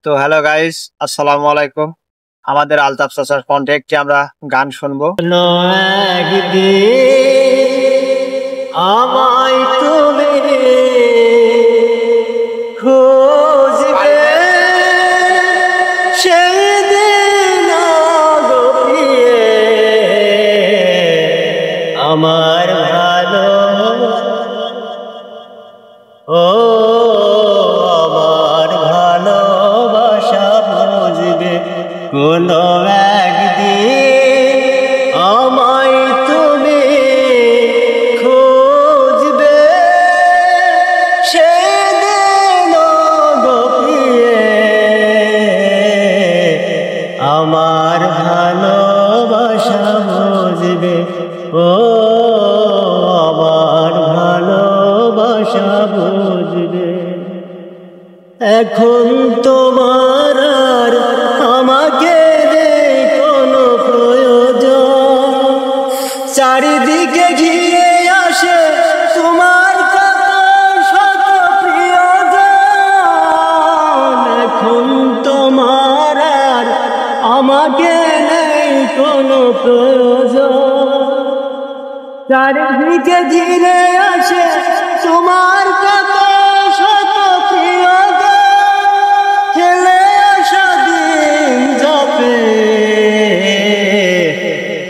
তো hello guys, আসসালামু আলাইকুম। আমাদের আলতাফ চাচার কণ্ঠে একটি আমরা গান শুনবো। আমায় তুমি খুঁজবে সেদিন গপিয়ে আমার ভালো আমার ভালোবাসা বুঝবে কোনো একদিন আমায় তুমি খুঁজবে সেদিন গপিয়ে আমার ভালোবাসা বুঝবে আমার ভালোবাসা বুঝবে। এখন তোমার আর আমাকে কোনো প্রয়োজন, চারিদিকে ঘিরে আসে তোমার কত শত প্রিয়জন। এখন তোমার আর আমাকে নেই কোনো প্রয়োজন, চারিদিকে ঘিরে আসে তোমার কত শত প্রিয়জন। খেলে আসা দিন যাবে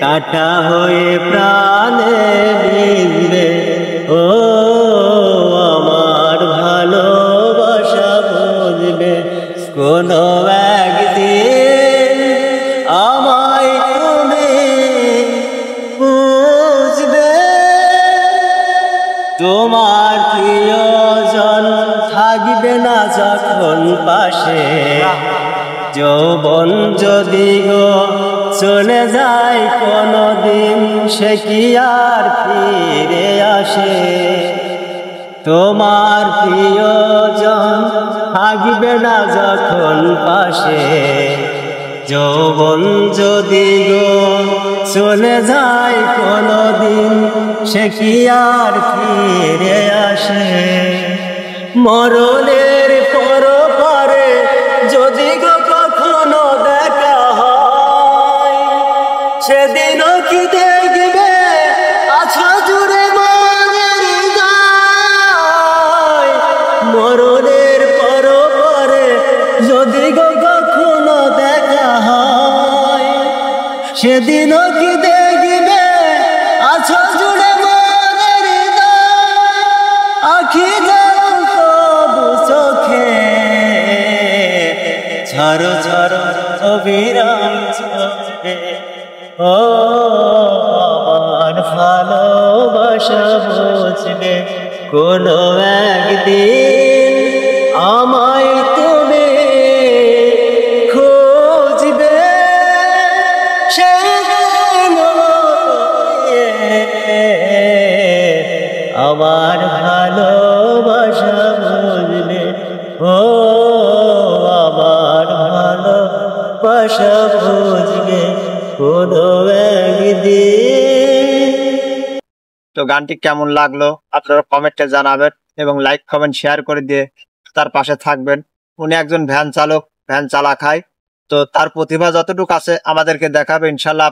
কাটা হয়ে প্রাণে বিঁধবে ও আমার ভালোবাসা বুঝবে কোনো একদিন আমায় তুমি বুঝবে। তোমার প্রিয়জন থাকবে না যখন পাশে, যৌবন যদি গো চলে যায় কোনদিন সে কি আর ফিরে আসে। তোমার প্রিয়জন থাকবে না যখন পাশে, যৌবন যদি গো চলে যায় কোনদিন সে কি আর ফিরে আসে। মরণের পরপারে যদি গো কখনো দেখা হয়, সেদিনও কি দেখবে আছো জুড়ে মনের হৃদয়। মরণের পরপারে যদি গো কখনো দেখা হয়, সেদিনও কি দেখবে আছো জুড়ে মনের হৃদয়। আখি যাও তবু চোখে ঝড় ঝড় অবিরাম চোখে ও আমার ভালোবাসা বুঝবে কোনো একদিন আমায় তুমি খুঁজবে সেদিন আমার ভালোবাসা বুঝবে ও আমার ভালোবাসা বুঝবে কোনো একদিন। তো গানটি কেমন লাগলো আপনারা কমেন্টে জানাবেন এবং লাইক কমেন্ট শেয়ার করে দিয়ে তার পাশে থাকবেন। উনি একজন ভ্যান চালক, ভ্যান চালা খায়, তো তার প্রতিভা যতটুকু আছে আমাদেরকে দেখাবে ইনশাল্লাহ।